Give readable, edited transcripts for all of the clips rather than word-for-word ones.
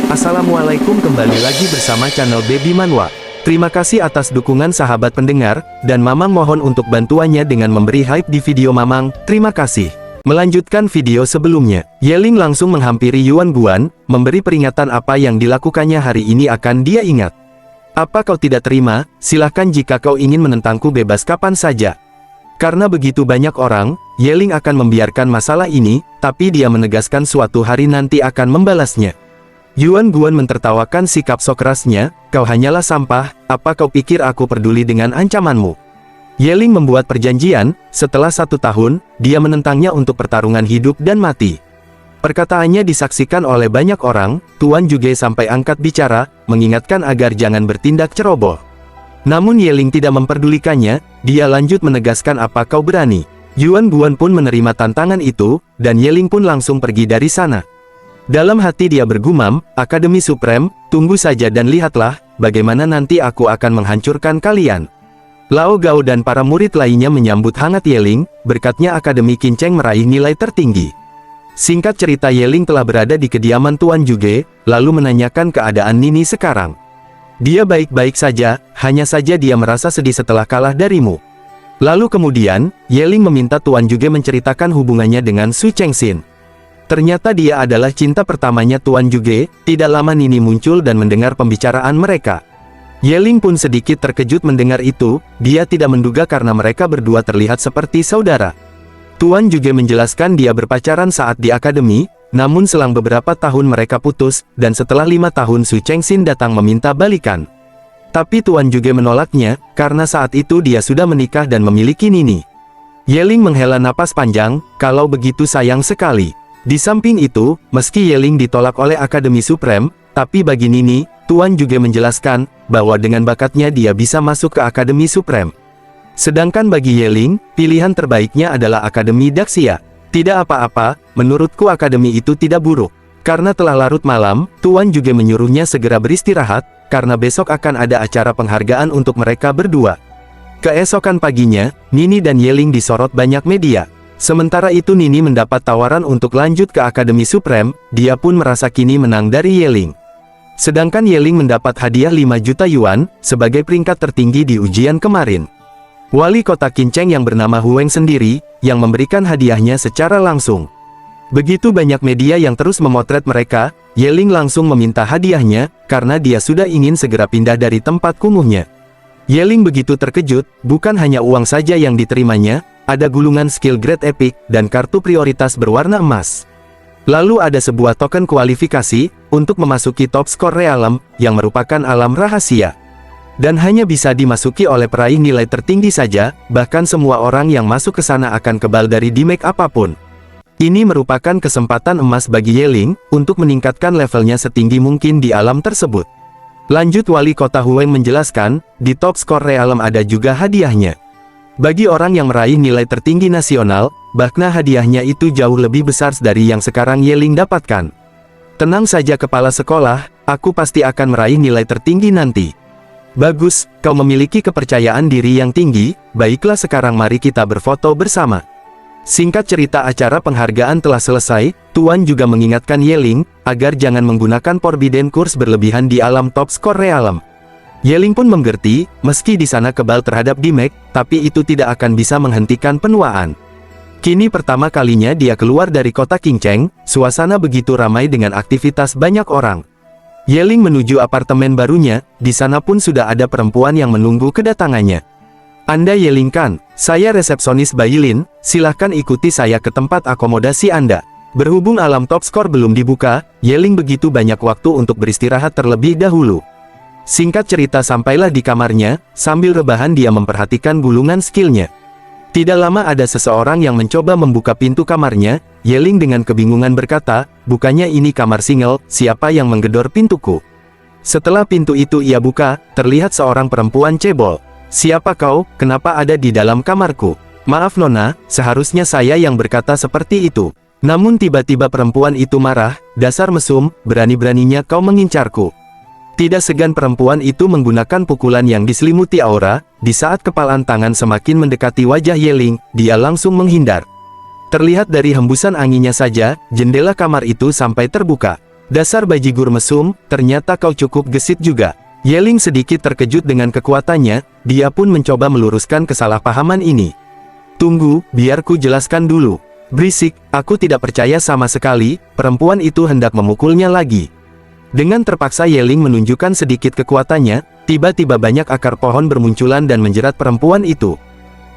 Assalamualaikum, kembali lagi bersama channel Baby Manhwa. Terima kasih atas dukungan sahabat pendengar, dan Mamang mohon untuk bantuannya dengan memberi hype di video Mamang, terima kasih. Melanjutkan video sebelumnya, Yeling langsung menghampiri Yuan Guan, memberi peringatan apa yang dilakukannya hari ini akan dia ingat. Apa kau tidak terima? Silahkan, jika kau ingin menentangku bebas kapan saja. Karena begitu banyak orang, Yeling akan membiarkan masalah ini, tapi dia menegaskan suatu hari nanti akan membalasnya. Yuan Guan mentertawakan sikap sok kerasnya, kau hanyalah sampah, apa kau pikir aku peduli dengan ancamanmu? Yeling membuat perjanjian, setelah 1 tahun, dia menentangnya untuk pertarungan hidup dan mati. Perkataannya disaksikan oleh banyak orang, Tuan Juge sampai angkat bicara, mengingatkan agar jangan bertindak ceroboh. Namun Yeling tidak memperdulikannya, dia lanjut menegaskan apa kau berani. Yuan Guan pun menerima tantangan itu, dan Yeling pun langsung pergi dari sana. Dalam hati dia bergumam, Akademi Supreme, tunggu saja dan lihatlah, bagaimana nanti aku akan menghancurkan kalian. Lao Gao dan para murid lainnya menyambut hangat Yeling, berkatnya Akademi Kinceng meraih nilai tertinggi. Singkat cerita, Yeling telah berada di kediaman Tuan Juge, lalu menanyakan keadaan Nini sekarang. Dia baik-baik saja, hanya saja dia merasa sedih setelah kalah darimu. Lalu kemudian, Yeling meminta Tuan Juge menceritakan hubungannya dengan Su Chengxin. Ternyata dia adalah cinta pertamanya Tuan Juge. Tidak lama Nini muncul dan mendengar pembicaraan mereka. Yeling pun sedikit terkejut mendengar itu, dia tidak menduga karena mereka berdua terlihat seperti saudara. Tuan Juge menjelaskan dia berpacaran saat di akademi, namun selang beberapa tahun mereka putus, dan setelah 5 tahun Su Chengxin datang meminta balikan. Tapi Tuan Juge menolaknya, karena saat itu dia sudah menikah dan memiliki Nini. Yeling menghela napas panjang, kalau begitu sayang sekali. Di samping itu, meski Yeling ditolak oleh Akademi Supreme, tapi bagi Nini, Tuan Juge menjelaskan, bahwa dengan bakatnya dia bisa masuk ke Akademi Supreme. Sedangkan bagi Yeling, pilihan terbaiknya adalah Akademi Daxia. Tidak apa-apa, menurutku akademi itu tidak buruk. Karena telah larut malam, Tuan Juge menyuruhnya segera beristirahat, karena besok akan ada acara penghargaan untuk mereka berdua. Keesokan paginya, Nini dan Yeling disorot banyak media. Sementara itu Nini mendapat tawaran untuk lanjut ke Akademi Supreme, dia pun merasa kini menang dari Yeling. Sedangkan Yeling mendapat hadiah 5 juta yuan, sebagai peringkat tertinggi di ujian kemarin. Wali kota Kinceng yang bernama Hueng sendiri, yang memberikan hadiahnya secara langsung. Begitu banyak media yang terus memotret mereka, Yeling langsung meminta hadiahnya, karena dia sudah ingin segera pindah dari tempat kumuhnya. Yeling begitu terkejut, bukan hanya uang saja yang diterimanya, ada gulungan skill grade epic, dan kartu prioritas berwarna emas. Lalu ada sebuah token kualifikasi, untuk memasuki top skor realm, yang merupakan alam rahasia. Dan hanya bisa dimasuki oleh peraih nilai tertinggi saja, bahkan semua orang yang masuk ke sana akan kebal dari damage apapun. Ini merupakan kesempatan emas bagi Yeling, untuk meningkatkan levelnya setinggi mungkin di alam tersebut. Lanjut Wali Kota Hueng menjelaskan, di top skor realm ada juga hadiahnya. Bagi orang yang meraih nilai tertinggi nasional, bahkan hadiahnya itu jauh lebih besar dari yang sekarang Yeling dapatkan. Tenang saja kepala sekolah, aku pasti akan meraih nilai tertinggi nanti. Bagus, kau memiliki kepercayaan diri yang tinggi, baiklah sekarang mari kita berfoto bersama. Singkat cerita, acara penghargaan telah selesai, Tuan juga mengingatkan Yeling, agar jangan menggunakan Forbidden Curse berlebihan di alam top skor realm. Yeling pun mengerti, meski di sana kebal terhadap damage, tapi itu tidak akan bisa menghentikan penuaan. Kini pertama kalinya dia keluar dari kota Kinceng, suasana begitu ramai dengan aktivitas banyak orang. Yeling menuju apartemen barunya, di sana pun sudah ada perempuan yang menunggu kedatangannya. Anda Yeling kan? Saya resepsionis Bailin, silahkan ikuti saya ke tempat akomodasi Anda. Berhubung alam top skor belum dibuka, Yeling begitu banyak waktu untuk beristirahat terlebih dahulu. Singkat cerita, sampailah di kamarnya, sambil rebahan dia memperhatikan gulungan skillnya. Tidak lama ada seseorang yang mencoba membuka pintu kamarnya, Yeling dengan kebingungan berkata, bukannya ini kamar single, siapa yang menggedor pintuku? Setelah pintu itu ia buka, terlihat seorang perempuan cebol. Siapa kau, kenapa ada di dalam kamarku? Maaf Nona, seharusnya saya yang berkata seperti itu. Namun tiba-tiba perempuan itu marah, dasar mesum, berani-beraninya kau mengincarku. Tidak segan perempuan itu menggunakan pukulan yang diselimuti aura, di saat kepalan tangan semakin mendekati wajah Yeling, dia langsung menghindar. Terlihat dari hembusan anginnya saja, jendela kamar itu sampai terbuka. Dasar bajigur mesum, ternyata kau cukup gesit juga. Yeling sedikit terkejut dengan kekuatannya, dia pun mencoba meluruskan kesalahpahaman ini. Tunggu, biar ku jelaskan dulu. Berisik, aku tidak percaya sama sekali, perempuan itu hendak memukulnya lagi. Dengan terpaksa Yeling menunjukkan sedikit kekuatannya, tiba-tiba banyak akar pohon bermunculan dan menjerat perempuan itu.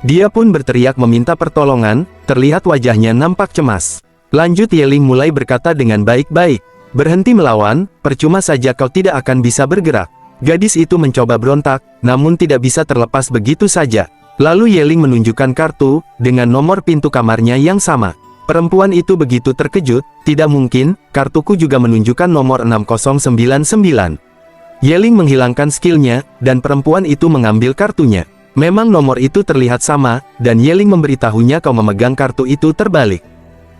Dia pun berteriak meminta pertolongan, terlihat wajahnya nampak cemas. Lanjut Yeling mulai berkata dengan baik-baik. Berhenti melawan, percuma saja kau tidak akan bisa bergerak. Gadis itu mencoba berontak, namun tidak bisa terlepas begitu saja. Lalu Yeling menunjukkan kartu, dengan nomor pintu kamarnya yang sama. Perempuan itu begitu terkejut, tidak mungkin, kartuku juga menunjukkan nomor 6099. Yeling menghilangkan skillnya, dan perempuan itu mengambil kartunya. Memang nomor itu terlihat sama, dan Yeling memberitahunya kau memegang kartu itu terbalik.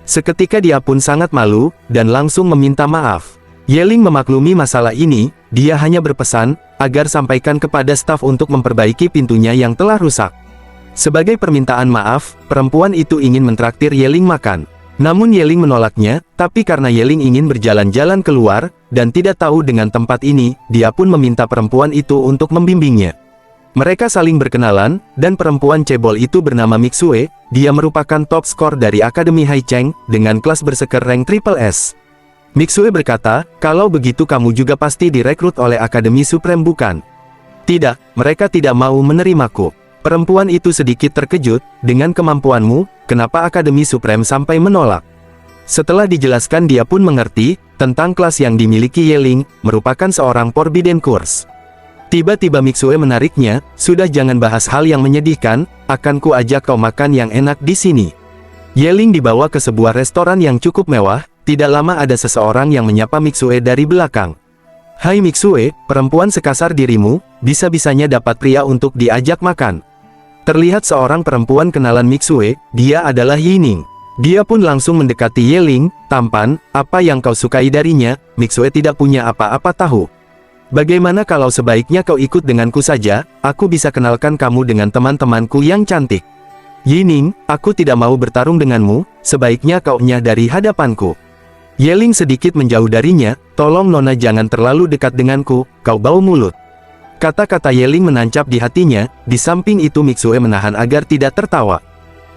Seketika dia pun sangat malu, dan langsung meminta maaf. Yeling memaklumi masalah ini, dia hanya berpesan, agar sampaikan kepada staf untuk memperbaiki pintunya yang telah rusak. Sebagai permintaan maaf, perempuan itu ingin mentraktir Yeling makan. Namun Yeling menolaknya, tapi karena Yeling ingin berjalan-jalan keluar, dan tidak tahu dengan tempat ini, dia pun meminta perempuan itu untuk membimbingnya. Mereka saling berkenalan, dan perempuan cebol itu bernama Mixue, dia merupakan top skor dari Akademi Haicheng, dengan kelas berseker rank Triple S. Mixue berkata, kalau begitu kamu juga pasti direkrut oleh Akademi Supreme bukan? Tidak, mereka tidak mau menerimaku. Perempuan itu sedikit terkejut, dengan kemampuanmu, kenapa Akademi Supreme sampai menolak? Setelah dijelaskan dia pun mengerti, tentang kelas yang dimiliki Yeling, merupakan seorang Forbidden Course. Tiba-tiba Mixue menariknya, sudah jangan bahas hal yang menyedihkan, akan ku ajak kau makan yang enak di sini. Yeling dibawa ke sebuah restoran yang cukup mewah, tidak lama ada seseorang yang menyapa Mixue dari belakang. Hai Mixue, perempuan sekasar dirimu, bisa-bisanya dapat pria untuk diajak makan. Terlihat seorang perempuan kenalan Mixue, dia adalah Yining. Dia pun langsung mendekati Yeling, tampan, apa yang kau sukai darinya, Mixue tidak punya apa-apa tahu. Bagaimana kalau sebaiknya kau ikut denganku saja, aku bisa kenalkan kamu dengan teman-temanku yang cantik. Yining, aku tidak mau bertarung denganmu, sebaiknya kau dari hadapanku. Yeling sedikit menjauh darinya, tolong nona jangan terlalu dekat denganku, kau bau mulut. Kata-kata Yeling menancap di hatinya, di samping itu Mixue menahan agar tidak tertawa.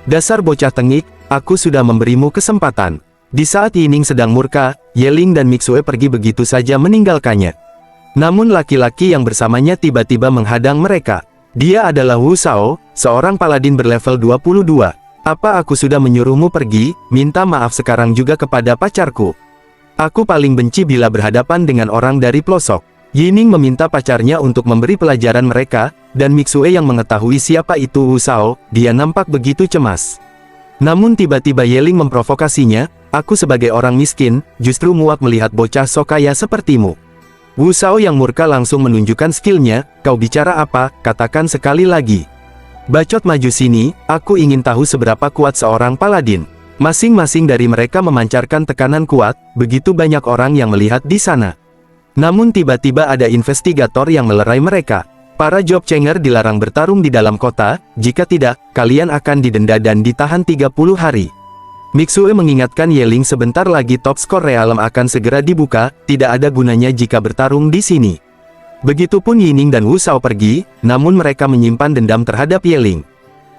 Dasar bocah tengik, aku sudah memberimu kesempatan. Di saat Yining sedang murka, Yeling dan Mixue pergi begitu saja meninggalkannya. Namun laki-laki yang bersamanya tiba-tiba menghadang mereka. Dia adalah Wu Shao, seorang paladin berlevel 22. Apa aku sudah menyuruhmu pergi? Minta maaf sekarang juga kepada pacarku. Aku paling benci bila berhadapan dengan orang dari pelosok. Yining meminta pacarnya untuk memberi pelajaran mereka, dan Mixue yang mengetahui siapa itu Wu Shao, dia nampak begitu cemas. Namun tiba-tiba Yeling memprovokasinya, aku sebagai orang miskin, justru muak melihat bocah sok kaya sepertimu. Wu Shao yang murka langsung menunjukkan skillnya, kau bicara apa, katakan sekali lagi. Bacot maju sini, aku ingin tahu seberapa kuat seorang paladin. Masing-masing dari mereka memancarkan tekanan kuat, begitu banyak orang yang melihat di sana. Namun tiba-tiba ada investigator yang melerai mereka. Para job changer dilarang bertarung di dalam kota, jika tidak, kalian akan didenda dan ditahan 30 hari. Mixue mengingatkan Yeling sebentar lagi top skor realem akan segera dibuka, tidak ada gunanya jika bertarung di sini. Begitupun Yining dan Wu Shao pergi, namun mereka menyimpan dendam terhadap Yeling.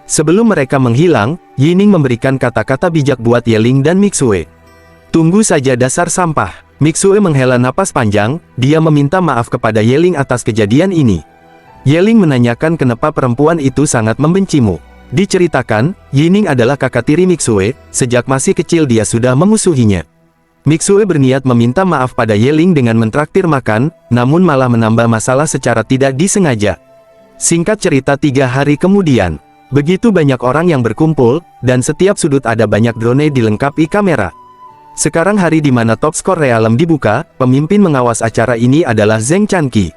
Sebelum mereka menghilang, Yining memberikan kata-kata bijak buat Yeling dan Mixue. Tunggu saja dasar sampah. Mixue menghela napas panjang, dia meminta maaf kepada Yeling atas kejadian ini. Yeling menanyakan kenapa perempuan itu sangat membencimu. Diceritakan, Yining adalah kakak tiri Mixue, sejak masih kecil dia sudah memusuhinya. Mixue berniat meminta maaf pada Yeling dengan mentraktir makan, namun malah menambah masalah secara tidak disengaja. Singkat cerita 3 hari kemudian, begitu banyak orang yang berkumpul, dan setiap sudut ada banyak drone dilengkapi kamera. Sekarang hari di mana top skor realem dibuka, pemimpin mengawas acara ini adalah Zheng Chanqi.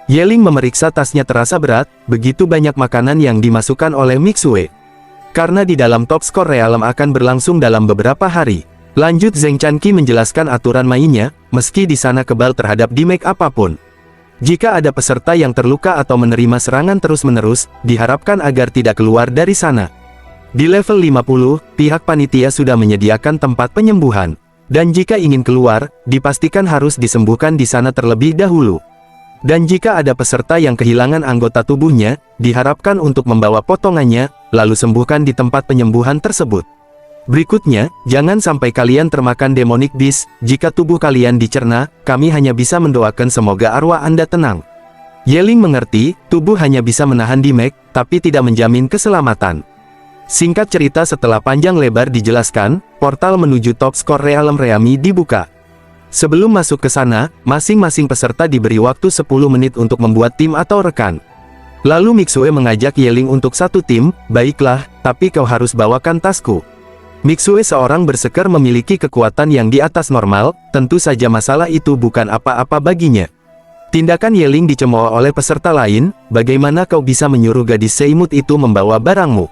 Yeling memeriksa tasnya terasa berat, begitu banyak makanan yang dimasukkan oleh Mixue. Karena di dalam top skor realem akan berlangsung dalam beberapa hari. Lanjut Zheng Chanqi menjelaskan aturan mainnya, meski di sana kebal terhadap damage apapun. Jika ada peserta yang terluka atau menerima serangan terus-menerus, diharapkan agar tidak keluar dari sana. Di level 50, pihak panitia sudah menyediakan tempat penyembuhan. Dan jika ingin keluar, dipastikan harus disembuhkan di sana terlebih dahulu. Dan jika ada peserta yang kehilangan anggota tubuhnya, diharapkan untuk membawa potongannya, lalu sembuhkan di tempat penyembuhan tersebut. Berikutnya, jangan sampai kalian termakan demonic beast. Jika tubuh kalian dicerna, kami hanya bisa mendoakan semoga arwah Anda tenang. Yeling mengerti, tubuh hanya bisa menahan damage, tapi tidak menjamin keselamatan. Singkat cerita, setelah panjang lebar dijelaskan, portal menuju top skor Realm Reami dibuka. Sebelum masuk ke sana, masing-masing peserta diberi waktu 10 menit untuk membuat tim atau rekan. Lalu Mixue mengajak Yeling untuk satu tim. Baiklah, tapi kau harus bawakan tasku. Mixue seorang berseker memiliki kekuatan yang di atas normal, tentu saja masalah itu bukan apa-apa baginya. Tindakan Yeling dicemooh oleh peserta lain. Bagaimana kau bisa menyuruh gadis seimut itu membawa barangmu?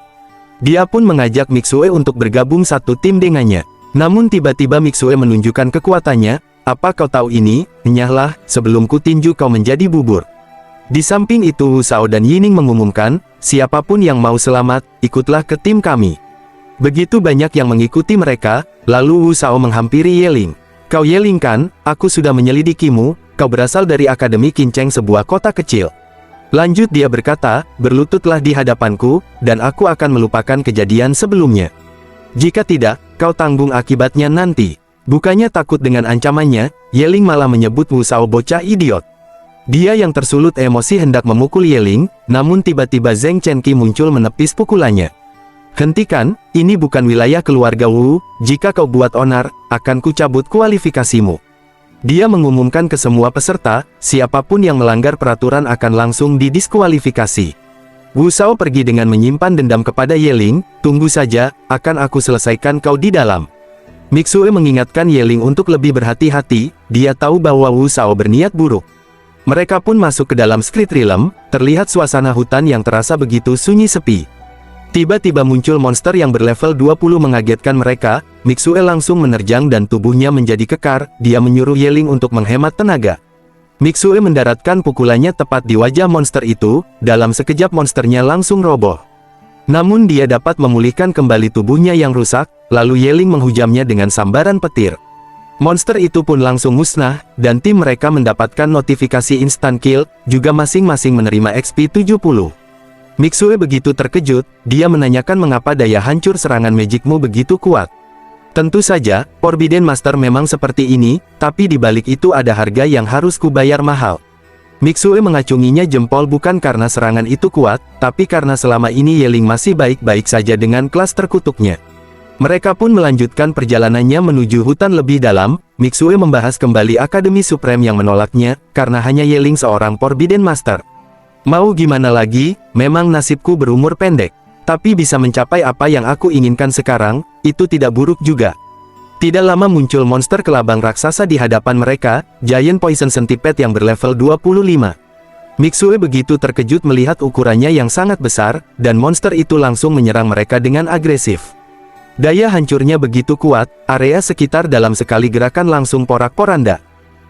Dia pun mengajak Mixue untuk bergabung satu tim dengannya. Namun tiba-tiba Mixue menunjukkan kekuatannya. Apa kau tahu ini? Enyahlah, sebelum ku tinju kau menjadi bubur. Di samping itu Wu Shao dan Yining mengumumkan, siapapun yang mau selamat, ikutlah ke tim kami. Begitu banyak yang mengikuti mereka, lalu Wu Shao menghampiri Yeling. Kau Yeling kan? Aku sudah menyelidikimu, kau berasal dari Akademi Kinceng, sebuah kota kecil. Lanjut dia berkata, berlututlah di hadapanku, dan aku akan melupakan kejadian sebelumnya. Jika tidak, kau tanggung akibatnya nanti. Bukannya takut dengan ancamannya, Yeling malah menyebut Wu Shao bocah idiot. Dia yang tersulut emosi hendak memukul Yeling, namun tiba-tiba Zheng Chenqi muncul menepis pukulannya. Hentikan, ini bukan wilayah keluarga Wu, jika kau buat onar, akan kucabut kualifikasimu. Dia mengumumkan ke semua peserta, siapapun yang melanggar peraturan akan langsung didiskualifikasi. Wu Shao pergi dengan menyimpan dendam kepada Yeling, tunggu saja, akan aku selesaikan kau di dalam. Mixue mengingatkan Yeling untuk lebih berhati-hati, dia tahu bahwa Wu Shao berniat buruk. Mereka pun masuk ke dalam Secret Realm, terlihat suasana hutan yang terasa begitu sunyi sepi. Tiba-tiba muncul monster yang berlevel 20 mengagetkan mereka. Mixue langsung menerjang dan tubuhnya menjadi kekar. Dia menyuruh Yeling untuk menghemat tenaga. Mixue mendaratkan pukulannya tepat di wajah monster itu. Dalam sekejap monsternya langsung roboh. Namun dia dapat memulihkan kembali tubuhnya yang rusak. Lalu Yeling menghujamnya dengan sambaran petir. Monster itu pun langsung musnah, dan tim mereka mendapatkan notifikasi instant kill, juga masing-masing menerima XP 70. Mixue begitu terkejut, dia menanyakan mengapa daya hancur serangan magicmu begitu kuat. Tentu saja, Forbidden Master memang seperti ini, tapi di balik itu ada harga yang harus kubayar mahal. Mixue mengacunginya jempol bukan karena serangan itu kuat, tapi karena selama ini Yeling masih baik-baik saja dengan kelas terkutuknya. Mereka pun melanjutkan perjalanannya menuju hutan lebih dalam. Mixue membahas kembali Akademi Supreme yang menolaknya, karena hanya Yeling seorang Forbidden Master. Mau gimana lagi, memang nasibku berumur pendek. Tapi bisa mencapai apa yang aku inginkan sekarang, itu tidak buruk juga. Tidak lama muncul monster kelabang raksasa di hadapan mereka, Giant Poison Centipede yang berlevel 25. Mixue begitu terkejut melihat ukurannya yang sangat besar, dan monster itu langsung menyerang mereka dengan agresif. Daya hancurnya begitu kuat, area sekitar dalam sekali gerakan langsung porak-poranda.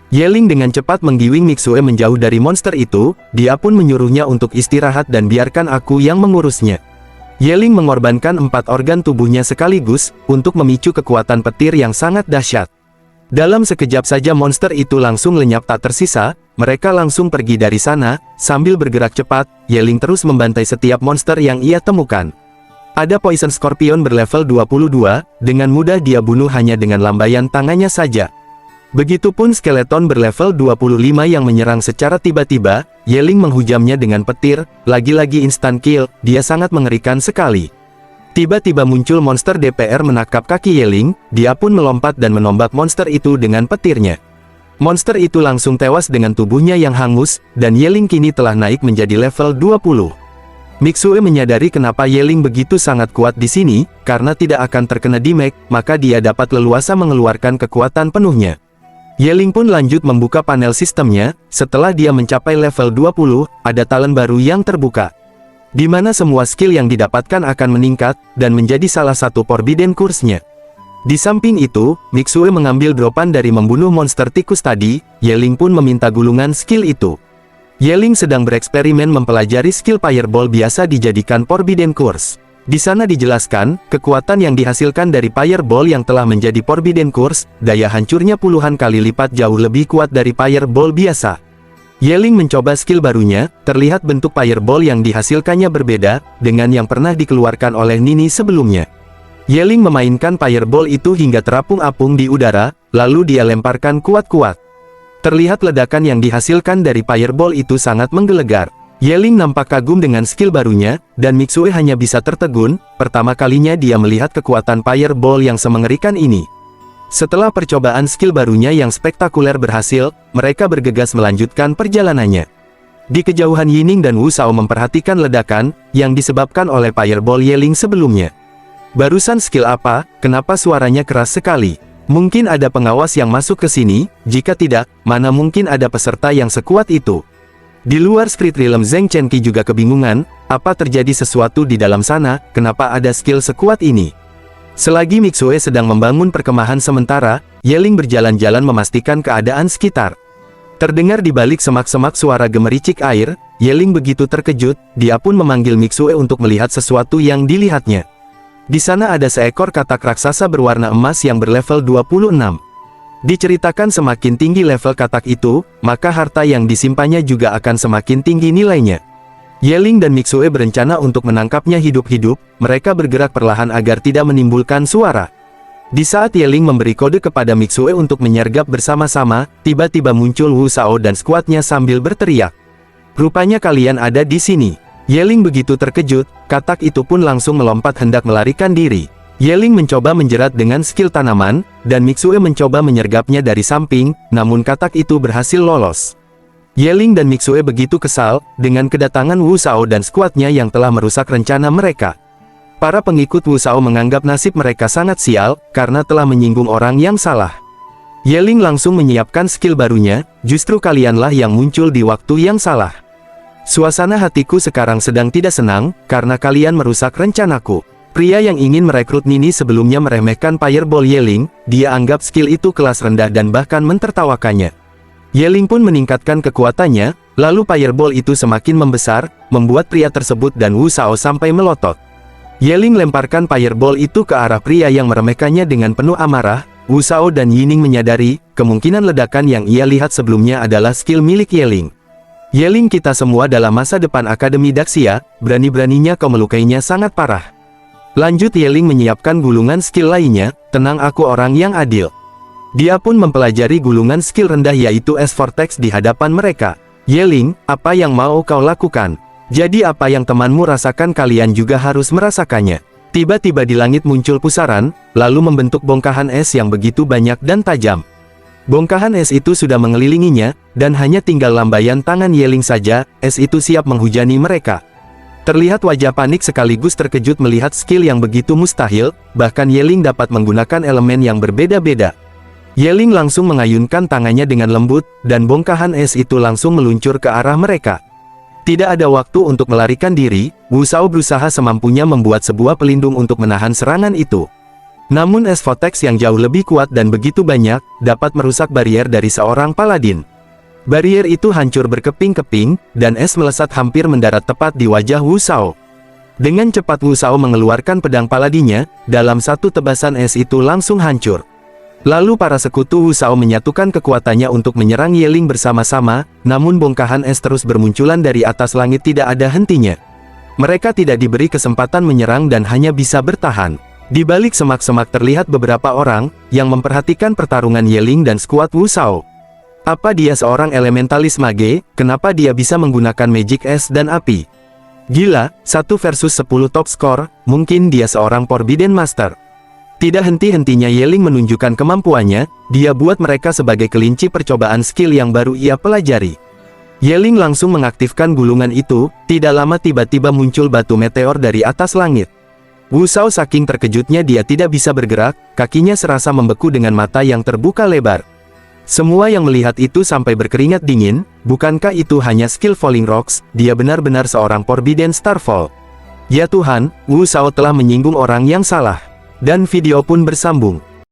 Yeling dengan cepat menggiwing Mixue menjauh dari monster itu, dia pun menyuruhnya untuk istirahat dan biarkan aku yang mengurusnya. Yeling mengorbankan 4 organ tubuhnya sekaligus, untuk memicu kekuatan petir yang sangat dahsyat. Dalam sekejap saja monster itu langsung lenyap tak tersisa, mereka langsung pergi dari sana, sambil bergerak cepat, Yeling terus membantai setiap monster yang ia temukan. Ada Poison Scorpion berlevel 22, dengan mudah dia bunuh hanya dengan lambaian tangannya saja. Begitupun skeleton berlevel 25 yang menyerang secara tiba-tiba, Yeling menghujamnya dengan petir, lagi-lagi instant kill, dia sangat mengerikan sekali. Tiba-tiba muncul monster DPR menangkap kaki Yeling, dia pun melompat dan menombak monster itu dengan petirnya. Monster itu langsung tewas dengan tubuhnya yang hangus, dan Yeling kini telah naik menjadi level 20. Mixue menyadari kenapa Yeling begitu sangat kuat di sini, karena tidak akan terkena damage, maka dia dapat leluasa mengeluarkan kekuatan penuhnya. Yeling pun lanjut membuka panel sistemnya. Setelah dia mencapai level 20, ada talent baru yang terbuka, di mana semua skill yang didapatkan akan meningkat, dan menjadi salah satu Forbidden Curse-nya. Di samping itu, Mixue mengambil dropan dari membunuh monster tikus tadi. Yeling pun meminta gulungan skill itu. Yeling sedang bereksperimen mempelajari skill Fireball biasa dijadikan Forbidden Curse. Di sana dijelaskan, kekuatan yang dihasilkan dari Fireball yang telah menjadi Forbidden Curse, daya hancurnya puluhan kali lipat jauh lebih kuat dari Fireball biasa. Ye Ling mencoba skill barunya, terlihat bentuk Fireball yang dihasilkannya berbeda, dengan yang pernah dikeluarkan oleh Nini sebelumnya. Ye Ling memainkan Fireball itu hingga terapung-apung di udara, lalu dia lemparkan kuat-kuat. Terlihat ledakan yang dihasilkan dari Fireball itu sangat menggelegar. Ye Ling nampak kagum dengan skill barunya, dan Mixue hanya bisa tertegun, pertama kalinya dia melihat kekuatan Fireball yang semengerikan ini. Setelah percobaan skill barunya yang spektakuler berhasil, mereka bergegas melanjutkan perjalanannya. Di kejauhan Yining dan Wu Shao memperhatikan ledakan, yang disebabkan oleh Fireball Ye Ling sebelumnya. Barusan skill apa, kenapa suaranya keras sekali? Mungkin ada pengawas yang masuk ke sini, jika tidak, mana mungkin ada peserta yang sekuat itu. Di luar Spirit Realm Zheng Chenqi juga kebingungan, apa terjadi sesuatu di dalam sana, kenapa ada skill sekuat ini? Selagi Mixue sedang membangun perkemahan sementara, Ye Ling berjalan-jalan memastikan keadaan sekitar. Terdengar di balik semak-semak suara gemericik air, Ye Ling begitu terkejut, dia pun memanggil Mixue untuk melihat sesuatu yang dilihatnya. Di sana ada seekor katak raksasa berwarna emas yang berlevel 26. Diceritakan semakin tinggi level katak itu, maka harta yang disimpannya juga akan semakin tinggi nilainya. Ye Ling dan Mixue berencana untuk menangkapnya hidup-hidup, mereka bergerak perlahan agar tidak menimbulkan suara. Di saat Ye Ling memberi kode kepada Mixue untuk menyergap bersama-sama, tiba-tiba muncul Wu Shao dan skuadnya sambil berteriak. Rupanya kalian ada di sini. Ye Ling begitu terkejut, katak itu pun langsung melompat hendak melarikan diri. Ye Ling mencoba menjerat dengan skill tanaman, dan Mixue mencoba menyergapnya dari samping, namun katak itu berhasil lolos. Ye Ling dan Mixue begitu kesal, dengan kedatangan Wu Shao dan skuadnya yang telah merusak rencana mereka. Para pengikut Wu Shao menganggap nasib mereka sangat sial, karena telah menyinggung orang yang salah. Ye Ling langsung menyiapkan skill barunya, justru kalianlah yang muncul di waktu yang salah. Suasana hatiku sekarang sedang tidak senang, karena kalian merusak rencanaku. Pria yang ingin merekrut Nini sebelumnya meremehkan Fireball Ye Ling, dia anggap skill itu kelas rendah dan bahkan mentertawakannya. Ye Ling pun meningkatkan kekuatannya, lalu Fireball itu semakin membesar, membuat pria tersebut dan Wu Shao sampai melotot. Ye Ling lemparkan Fireball itu ke arah pria yang meremehkannya dengan penuh amarah. Wu Shao dan Yining menyadari, kemungkinan ledakan yang ia lihat sebelumnya adalah skill milik Ye Ling. Ye Ling, kita semua dalam masa depan Akademi Daxia, berani-beraninya kau melukainya sangat parah. Lanjut Ye Ling menyiapkan gulungan skill lainnya, tenang aku orang yang adil. Dia pun mempelajari gulungan skill rendah yaitu S-Vortex di hadapan mereka. Ye Ling, apa yang mau kau lakukan? Jadi apa yang temanmu rasakan kalian juga harus merasakannya. Tiba-tiba di langit muncul pusaran, lalu membentuk bongkahan es yang begitu banyak dan tajam. Bongkahan es itu sudah mengelilinginya, dan hanya tinggal lambaian tangan Ye Ling saja, es itu siap menghujani mereka. Terlihat wajah panik sekaligus terkejut melihat skill yang begitu mustahil, bahkan Ye Ling dapat menggunakan elemen yang berbeda-beda. Ye Ling langsung mengayunkan tangannya dengan lembut, dan bongkahan es itu langsung meluncur ke arah mereka. Tidak ada waktu untuk melarikan diri, Wu Shao berusaha semampunya membuat sebuah pelindung untuk menahan serangan itu. Namun es Vortex yang jauh lebih kuat dan begitu banyak, dapat merusak barrier dari seorang paladin. Barrier itu hancur berkeping-keping, dan es melesat hampir mendarat tepat di wajah Wu Shao. Dengan cepat Wu Shao mengeluarkan pedang paladinya, dalam satu tebasan es itu langsung hancur. Lalu para sekutu Wu Shao menyatukan kekuatannya untuk menyerang Ye Ling bersama-sama, namun bongkahan es terus bermunculan dari atas langit tidak ada hentinya. Mereka tidak diberi kesempatan menyerang dan hanya bisa bertahan. Di balik semak-semak terlihat beberapa orang, yang memperhatikan pertarungan Ye Ling dan skuad Wu Shao. Apa dia seorang elementalis mage? Kenapa dia bisa menggunakan magic es dan api? Gila, 1 versus 10 top skor, mungkin dia seorang Forbidden Master. Tidak henti-hentinya Ye Ling menunjukkan kemampuannya, dia buat mereka sebagai kelinci percobaan skill yang baru ia pelajari. Ye Ling langsung mengaktifkan gulungan itu, tidak lama tiba-tiba muncul batu meteor dari atas langit. Wu Shao saking terkejutnya dia tidak bisa bergerak, kakinya serasa membeku dengan mata yang terbuka lebar. Semua yang melihat itu sampai berkeringat dingin, bukankah itu hanya skill Falling Rocks, dia benar-benar seorang Forbidden Starfall. Ya Tuhan, Wu Shao telah menyinggung orang yang salah. Dan video pun bersambung.